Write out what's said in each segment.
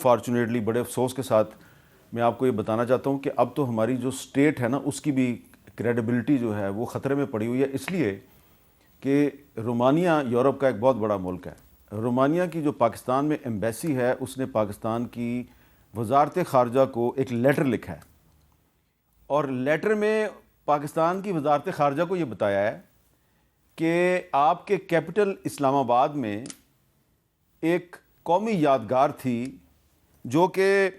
Fortunately بڑے افسوس کے ساتھ میں آپ کو یہ بتانا چاہتا ہوں کہ اب تو ہماری جو اسٹیٹ ہے نا اس کی بھی کریڈیبلٹی جو ہے وہ خطرے میں پڑی ہوئی ہے، اس لیے کہ رومانیہ یورپ کا ایک بہت بڑا ملک ہے۔ رومانیہ کی جو پاکستان میں ایمبیسی ہے اس نے پاکستان کی وزارت خارجہ کو ایک لیٹر لکھا ہے، اور لیٹر میں پاکستان کی وزارت خارجہ کو یہ بتایا ہے کہ آپ کے کیپٹل اسلام آباد میں ایک قومی یادگار تھی جو کہ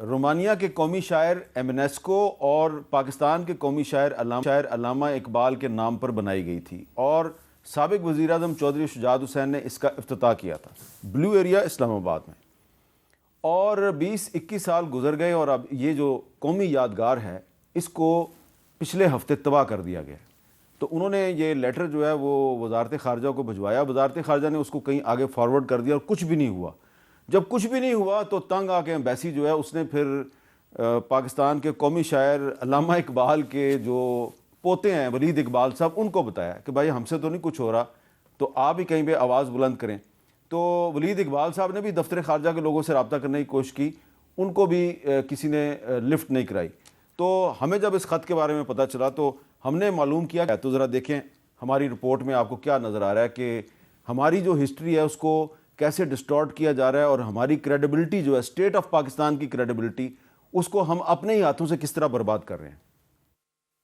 رومانیہ کے قومی شاعر ایمنیسکو اور پاکستان کے قومی شاعر علامہ اقبال کے نام پر بنائی گئی تھی، اور سابق وزیر اعظم چودھری شجاعت حسین نے اس کا افتتاح کیا تھا بلو ایریا اسلام آباد میں۔ اور 20-21 سال گزر گئے اور اب یہ جو قومی یادگار ہے اس کو پچھلے ہفتے تباہ کر دیا گیا۔ تو انہوں نے یہ لیٹر جو ہے وہ وزارت خارجہ کو بھجوایا، وزارت خارجہ نے اس کو کہیں آگے فارورڈ کر دیا اور کچھ بھی نہیں ہوا۔ جب کچھ بھی نہیں ہوا تو تنگ آ کے ایمبیسی جو ہے اس نے پھر پاکستان کے قومی شاعر علامہ اقبال کے جو پوتے ہیں ولید اقبال صاحب، ان کو بتایا کہ بھائی ہم سے تو نہیں کچھ ہو رہا، تو آپ ہی کہیں پہ آواز بلند کریں۔ تو ولید اقبال صاحب نے بھی دفتر خارجہ کے لوگوں سے رابطہ کرنے کی کوشش کی، ان کو بھی کسی نے لفٹ نہیں کرائی۔ تو ہمیں جب اس خط کے بارے میں پتہ چلا تو ہم نے معلوم کیا، تو ذرا دیکھیں ہماری رپورٹ میں آپ کو کیا نظر آ رہا ہے کہ ہماری جو ہسٹری ہے اس کو کیسے ڈسٹارٹ کیا جا رہا ہے، اور ہماری کریڈیبلٹی جو ہے اسٹیٹ آف پاکستان کی کریڈیبلٹی اس کو ہم اپنے ہی ہاتھوں سے کس طرح برباد کر رہے ہیں۔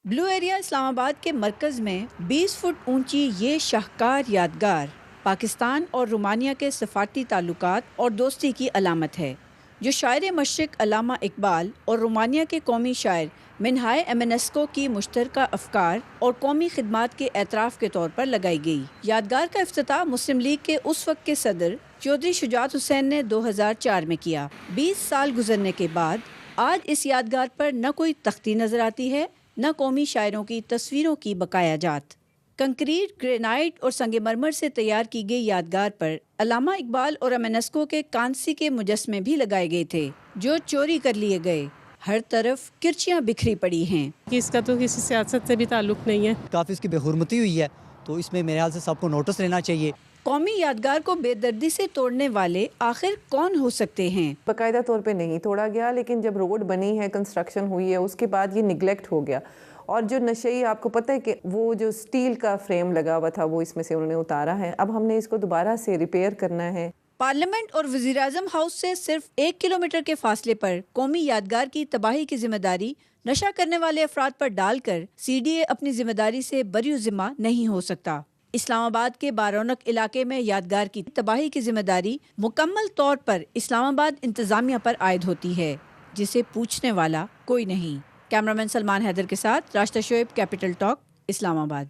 بلو ایریا اسلام آباد کے مرکز میں 20 فٹ اونچی یہ شاہکار یادگار پاکستان اور رومانیہ کے سفارتی تعلقات اور دوستی کی علامت ہے، جو شاعر مشرق علامہ اقبال اور رومانیہ کے قومی شاعر منہائے ایمنیسکو کی مشترکہ افکار اور قومی خدمات کے اعتراف کے طور پر لگائی گئی۔ یادگار کا افتتاح مسلم لیگ کے اس وقت کے صدر چودھری شجاعت حسین نے 2004 میں کیا۔ 20 سال گزرنے کے بعد آج اس یادگار پر نہ کوئی تختی نظر آتی ہے، نہ قومی شاعروں کی تصویروں کی بقایا جات۔ کنکریٹ، گرینائٹ اور سنگ مرمر سے تیار کی گئی یادگار پر علامہ اقبال اور ایمنیسکو کے کانسی کے مجسمے بھی لگائے گئے تھے جو چوری کر لیے گئے۔ ہر طرف کرچیاں بکھری پڑی ہیں۔ اس کا تو کسی سیاست سے بھی تعلق نہیں ہے۔ کافی اس کی بے حرمتی ہوئی ہے، تو اس میں میرے خیال سے سب کو نوٹس لینا چاہیے۔ قومی یادگار کو بے دردی سے توڑنے والے آخر کون ہو سکتے ہیں؟ باقاعدہ طور پہ نہیں توڑا گیا، لیکن جب روڈ بنی ہے، کنسٹرکشن ہوئی ہے، اس کے بعد یہ نگلیکٹ ہو گیا۔ اور جو نشئی، آپ کو پتہ ہے کہ وہ جو سٹیل کا فریم لگا ہوا تھا وہ اس میں سے انہوں نے اتارا ہے، اب ہم نے اس کو دوبارہ سے ریپیئر کرنا ہے۔ پارلیمنٹ اور وزیراعظم ہاؤس سے صرف 1 کلومیٹر کے فاصلے پر قومی یادگار کی تباہی کی ذمہ داری نشہ کرنے والے افراد پر ڈال کر سی ڈی اے اپنی ذمہ داری سے بری ذمہ نہیں ہو سکتا۔ اسلام آباد کے بارونق علاقے میں یادگار کی تباہی کی ذمہ داری مکمل طور پر اسلام آباد انتظامیہ پر عائد ہوتی ہے، جسے پوچھنے والا کوئی نہیں۔ کیمرامین سلمان حیدر کے ساتھ راشدہ شعیب، کیپٹل ٹاک، اسلام آباد۔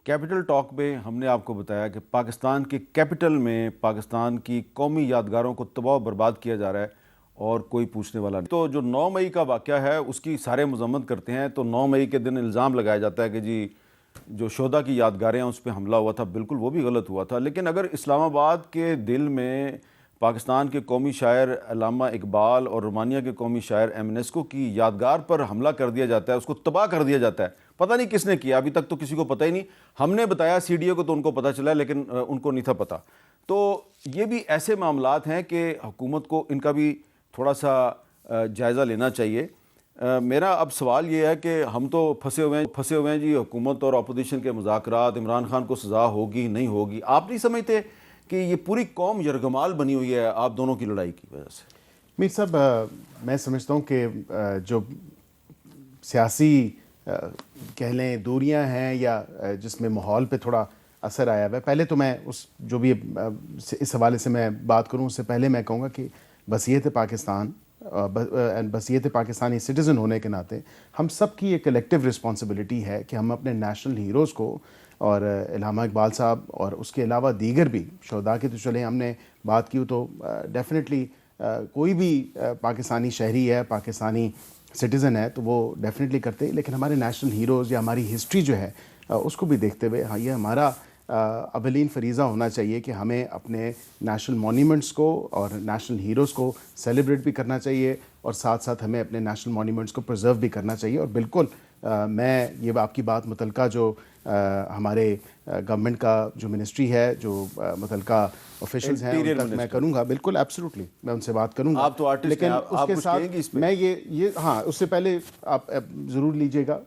کیپٹل ٹاک میں ہم نے آپ کو بتایا کہ پاکستان کے کیپٹل میں پاکستان کی قومی یادگاروں کو تباہ و برباد کیا جا رہا ہے اور کوئی پوچھنے والا نہیں۔ تو جو 9 مئی کا واقعہ ہے اس کی سارے مذمت کرتے ہیں، تو 9 مئی کے دن الزام لگایا جاتا ہے کہ جی جو شہداء کی یادگاریں ہیں اس پہ حملہ ہوا تھا، بالکل وہ بھی غلط ہوا تھا۔ لیکن اگر اسلام آباد کے دل میں پاکستان کے قومی شاعر علامہ اقبال اور رومانیہ کے قومی شاعر ایمنیسکو کی یادگار پر حملہ کر دیا جاتا ہے، اس کو تباہ کر دیا جاتا ہے، پتہ نہیں کس نے کیا، ابھی تک تو کسی کو پتہ ہی نہیں۔ ہم نے بتایا سی ڈی اے کو تو ان کو پتہ چلا، لیکن ان کو نہیں تھا پتہ۔ تو یہ بھی ایسے معاملات ہیں کہ حکومت کو ان کا بھی تھوڑا سا جائزہ لینا چاہیے۔ میرا اب سوال یہ ہے کہ ہم تو پھنسے ہوئے ہیں جی حکومت اور اپوزیشن کے مذاکرات، عمران خان کو سزا ہوگی نہیں ہوگی۔ آپ نہیں سمجھتے کہ یہ پوری قوم یرغمال بنی ہوئی ہے آپ دونوں کی لڑائی کی وجہ سے؟ میر صاحب، میں سمجھتا ہوں کہ جو سیاسی کہہ لیں دوریاں ہیں یا جس میں ماحول پہ تھوڑا اثر آیا ہے، پہلے تو میں اس جو بھی اس حوالے سے میں بات کروں اس سے پہلے میں کہوں گا کہ بصیت پاکستان، بصیت پاکستانی سٹیزن ہونے کے ناطے ہم سب کی ایک کلیکٹیو رسپانسبلٹی ہے کہ ہم اپنے نیشنل ہیروز کو، اور علامہ اقبال صاحب اور اس کے علاوہ دیگر بھی شہداء کی تو چلیں ہم نے بات کی، تو ڈیفینیٹلی کوئی بھی پاکستانی شہری ہے، پاکستانی سٹیزن ہے تو وہ ڈیفینیٹلی کرتے، لیکن ہمارے نیشنل ہیروز یا ہماری ہسٹری جو ہے اس کو بھی دیکھتے ہوئے ہاں یہ ہمارا اولین فریضہ ہونا چاہیے کہ ہمیں اپنے نیشنل مونیومنٹس کو اور نیشنل ہیروز کو سیلیبریٹ بھی کرنا چاہیے، اور ساتھ ساتھ ہمیں اپنے نیشنل مونیومنٹس کو پرزرو بھی کرنا چاہیے۔ اور بالکل میں یہ آپ کی بات متعلقہ جو ہمارے گورنمنٹ کا جو منسٹری ہے جو متعلقہ آفیشلز ہیں ان تک میں کروں گا، بالکل ایبسلیوٹلی میں ان سے بات کروں گا. آپ تو آرٹسٹ ہیں، لیکن آپ اس کے کچھ ساتھ کہیں گے اس پہ؟ میں یہ ہاں اس سے پہلے آپ ضرور لیجیے گا.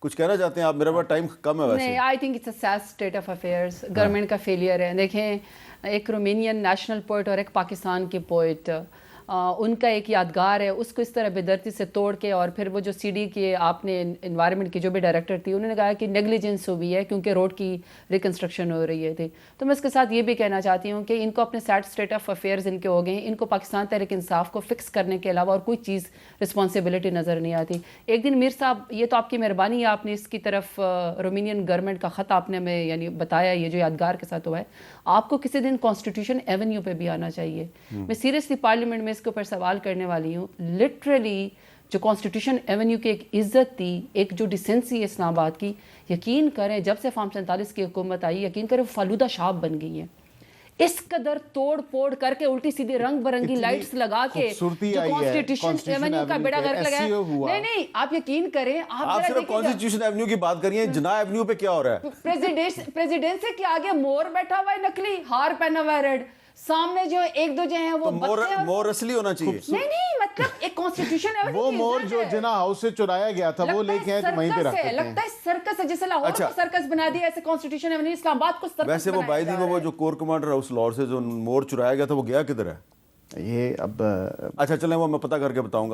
کچھ کہنا چاہتے ہیں آپ؟ میرا بہت ٹائم کم ہے ویسے. نہیں، I think it's a sad state of affairs. Government کا فیلئر ہے. دیکھیں، ایک رومینین نیشنل پوئٹ اور ایک پاکستان کے پوئٹ، ان کا ایک یادگار ہے، اس کو اس طرح بے دردی سے توڑ کے، اور پھر وہ جو سی ڈی کے آپ نے انوائرمنٹ کی جو بھی ڈائریکٹر تھی انہوں نے کہا کہ نیگلیجنس ہوئی ہے کیونکہ روڈ کی ریکنسٹرکشن ہو رہی ہے تھی. تو میں اس کے ساتھ یہ بھی کہنا چاہتی ہوں کہ ان کو اپنے سیڈ اسٹیٹ آف افیئرز ان کے ہو گئے ہیں. ان کو پاکستان تحریک انصاف کو فکس کرنے کے علاوہ اور کوئی چیز رسپانسبلٹی نظر نہیں آتی. ایک دن میر صاحب، یہ تو آپ کی مہربانی ہے، آپ نے اس کی طرف رومینین گورنمنٹ کا خط آپ نے ہمیں یعنی بتایا، یہ جو یادگار کے ساتھ ہوا ہے. آپ کو کسی دن کانسٹیٹیوشن ایونیو پہ بھی آنا چاہیے. میں سیریسلی پارلیمنٹ میں اس کے اوپر سوال کرنے والی ہوں. لٹرلی جو کانسٹیٹیوشن ایونیو کی ایک عزت تھی، ایک جو ڈیسنسی ہے اسلام آباد کی، یقین کریں جب سے فارم 47 کی حکومت آئی، یقین کریں فالودہ شاپ بن گئی ہیں. اس قدر توڑ پھوڑ کر کے الٹی سیدھی رنگ برنگی لائٹس لگا کے جو کانسٹیٹیوشن ایونیو کا بیڑا غرق لگایا. نہیں آپ یقین کریں، آپ صرف کانسٹیٹیوشن ایونیو کی بات کریے، جناح ایونیو پہ کیا ہو رہا ہے؟ پریزیڈنسی کے آگے مور بیٹھا ہوا ہے نکلی، ہار پہنا ہوا ہے ریڈ. سامنے جو ایک دو جو ہیں وہ مور اصلی ہونا چاہیے. نہیں مطلب ایک کانسٹیٹیوشن وہ مور جو جناح ہاؤس سے چرایا گیا تھا وہ لے کے وہیں پہ رکھتے ہیں. لگتا ہے سرکس ہے، جیسے لاہور کو سرکس بنا دیا ایسے کانسٹیٹیوشن ایونیو اسلام آباد کو سرکس. ویسے وہ بائی دی وہ جو کور کمانڈر ہے اس لاہور سے جو مور چرایا گیا تھا وہ گیا کدھر ہے؟ یہ اب اچھا چلیں وہ میں پتہ کر کے بتاؤں گا.